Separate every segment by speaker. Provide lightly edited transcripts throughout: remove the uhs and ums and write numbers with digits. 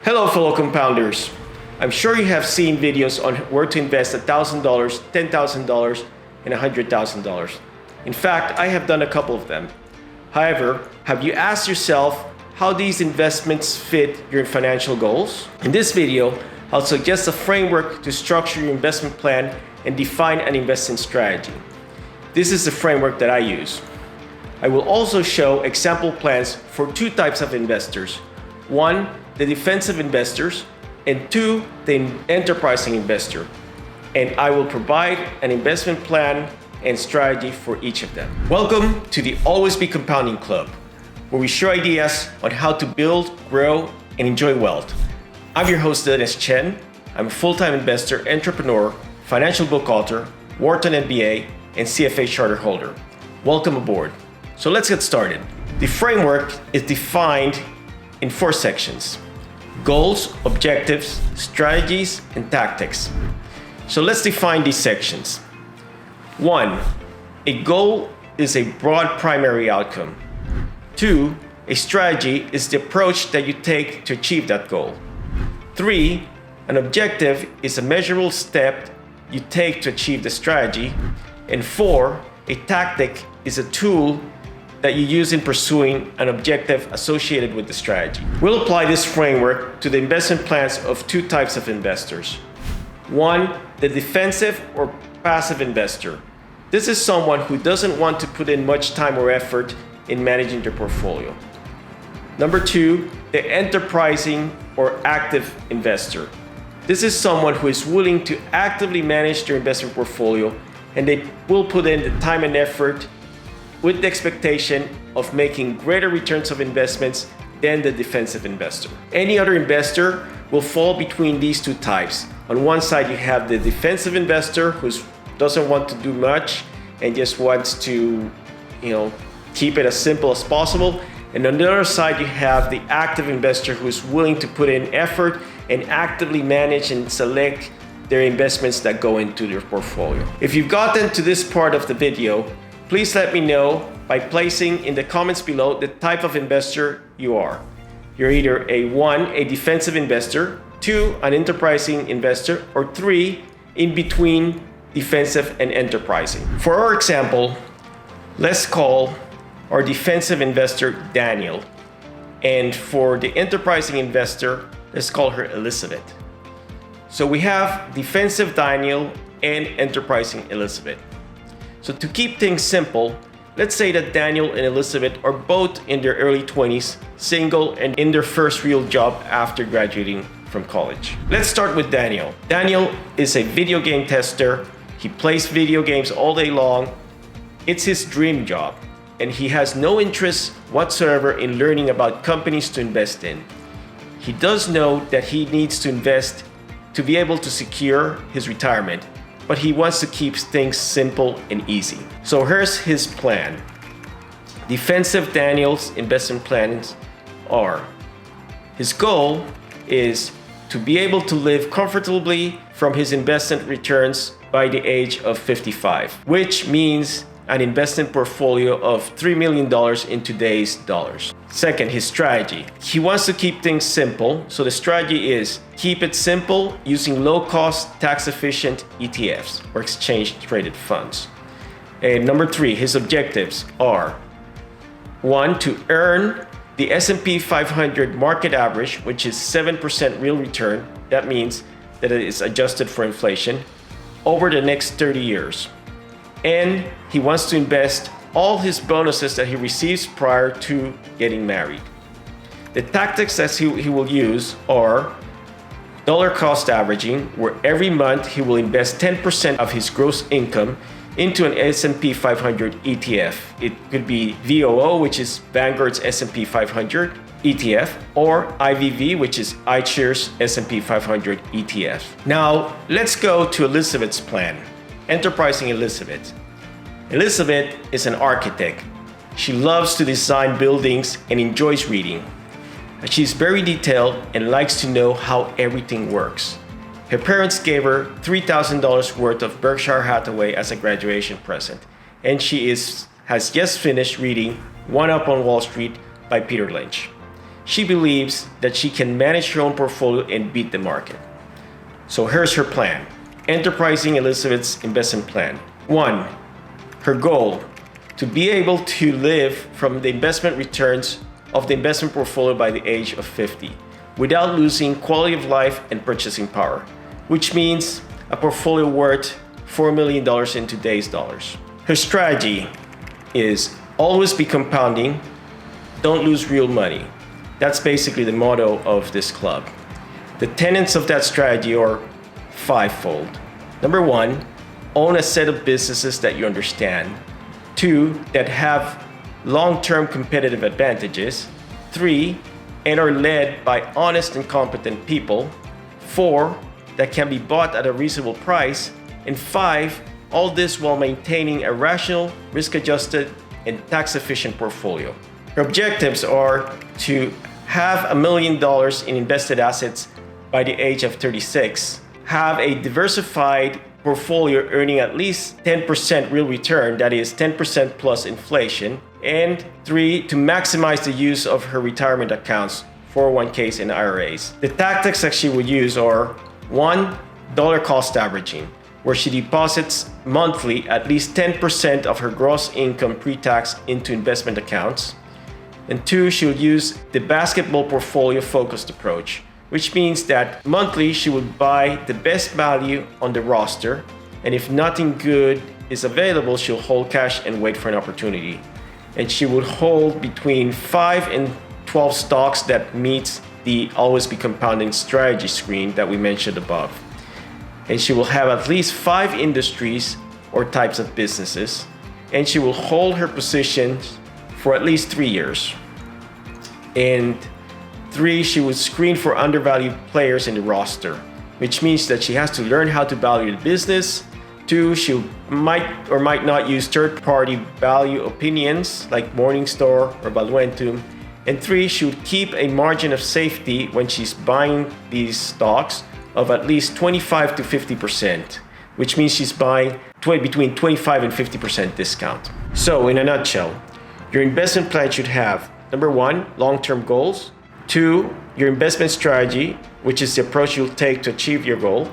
Speaker 1: Hello fellow compounders. I'm sure you have seen videos on where to invest $1,000, $10,000, and $100,000. In fact, I have done a couple of them. However, have you asked yourself how these investments fit your financial goals? In this video, I'll suggest a framework to structure your investment plan and define an investment strategy. This is the framework that I use. I will also show example plans for two types of investors. One, the defensive investors, and two, the enterprising investor. And I will provide an investment plan and strategy for each of them. Welcome to the Always Be Compounding Club, where we share ideas on how to build, grow, and enjoy wealth. I'm your host, Chen. I'm a full-time investor, entrepreneur, financial book author, Wharton MBA, and CFA charter holder. Welcome aboard. So let's get started. The framework is defined in 4 sections: goals, objectives, strategies, and tactics. So let's define these sections. 1. A goal is a broad primary outcome. 2. A strategy is the approach that you take to achieve that goal. 3. An objective is a measurable step you take to achieve the strategy. And 4. A tactic is a tool that you use in pursuing an objective associated with the strategy. We'll apply this framework to the investment plans of two types of investors. 1. The defensive or passive investor. This is someone who doesn't want to put in much time or effort in managing their portfolio. Number 2, the enterprising or active investor. This is someone who is willing to actively manage their investment portfolio, and they will put in the time and effort with the expectation of making greater returns of investments than the defensive investor. Any other investor will fall between these two types. On one side, you have the defensive investor who doesn't want to do much and just wants to, keep it as simple as possible. And on the other side, you have the active investor who is willing to put in effort and actively manage and select their investments that go into their portfolio. If you've gotten to this part of the video, please let me know by placing in the comments below the type of investor you are. You're either a 1, a defensive investor, 2, an enterprising investor, or 3, in between defensive and enterprising. For our example, let's call our defensive investor Daniel. And for the enterprising investor, let's call her Elizabeth. So we have defensive Daniel and enterprising Elizabeth. So to keep things simple, let's say that Daniel and Elizabeth are both in their early 20s, single, and in their first real job after graduating from college. Let's start with Daniel. Daniel is a video game tester. He plays video games all day long. It's his dream job, and he has no interest whatsoever in learning about companies to invest in. He does know that he needs to invest to be able to secure his retirement, but he wants to keep things simple and easy. So here's his plan. Defensive Daniel's investment plans are: his goal is to be able to live comfortably from his investment returns by the age of 55, which means an investment portfolio of $3 million in today's dollars. Second, his strategy. He wants to keep things simple, so the strategy is keep it simple using low-cost, tax-efficient ETFs or exchange-traded funds. And number 3, his objectives are: 1, to earn the S&P 500 market average, which is 7% real return. That means that it is adjusted for inflation over the next 30 years. And he wants to invest all his bonuses that he receives prior to getting married. The tactics that he will use are dollar cost averaging, where every month he will invest 10% of his gross income into an S&P 500 ETF. It could be VOO, which is Vanguard's S&P 500 ETF, or IVV, which is iShares S&P 500 ETF. Now, let's go to Elizabeth's plan. Enterprising Elizabeth. Elizabeth is an architect. She loves to design buildings and enjoys reading. She's very detailed and likes to know how everything works. Her parents gave her $3,000 worth of Berkshire Hathaway as a graduation present, and she has just finished reading One Up on Wall Street by Peter Lynch. she believes that she can manage her own portfolio and beat the market. So here's her plan. Enterprising Elizabeth's investment plan. 1. Her goal: to be able to live from the investment returns of the investment portfolio by the age of 50 without losing quality of life and purchasing power, which means a portfolio worth $4 million in today's dollars. Her strategy is always be compounding, don't lose real money. That's basically the motto of this club. The tenets of that strategy are fivefold. Number 1, own a set of businesses that you understand. 2, that have long-term competitive advantages. 3, and are led by honest and competent people. 4, that can be bought at a reasonable price. And 5, all this while maintaining a rational, risk-adjusted, and tax-efficient portfolio. Her objectives are to have $1 million in invested assets by the age of 36, have a diversified portfolio earning at least 10% real return, that is 10% plus inflation, and 3, to maximize the use of her retirement accounts, 401ks and IRAs. The tactics that she would use are 1, dollar cost averaging, where she deposits monthly at least 10% of her gross income pre-tax into investment accounts. And 2, she would use the basketball portfolio focused approach, which means that monthly she would buy the best value on the roster, and if nothing good is available, she'll hold cash and wait for an opportunity. And she would hold between 5 and 12 stocks that meets the always be compounding strategy screen that we mentioned above. And she will have at least 5 industries or types of businesses, and she will hold her positions for at least 3 years. And 3, she would screen for undervalued players in the roster, which means that she has to learn how to value the business. 2, she might or might not use third-party value opinions like Morningstar or Valuentum. And 3, she would keep a margin of safety when she's buying these stocks of at least 25 to 50%, which means she's buying between 25 and 50% discount. So in a nutshell, your investment plan should have, number 1, long-term goals. 2, your investment strategy, which is the approach you'll take to achieve your goal.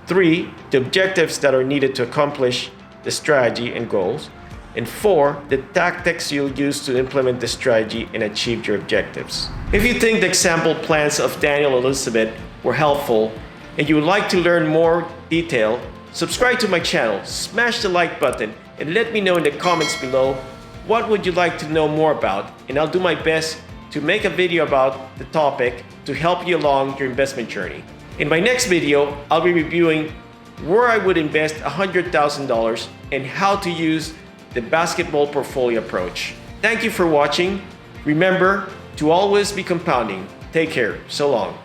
Speaker 1: 3, the objectives that are needed to accomplish the strategy and goals. And 4, the tactics you'll use to implement the strategy and achieve your objectives. If you think the example plans of Daniel and Elizabeth were helpful and you would like to learn more detail, subscribe to my channel, smash the like button, and let me know in the comments below what would you like to know more about, and I'll do my best to make a video about the topic to help you along your investment journey. In my next video, I'll be reviewing where I would invest $100,000 and how to use the basketball portfolio approach. Thank you for watching. Remember to always be compounding. Take care. So long.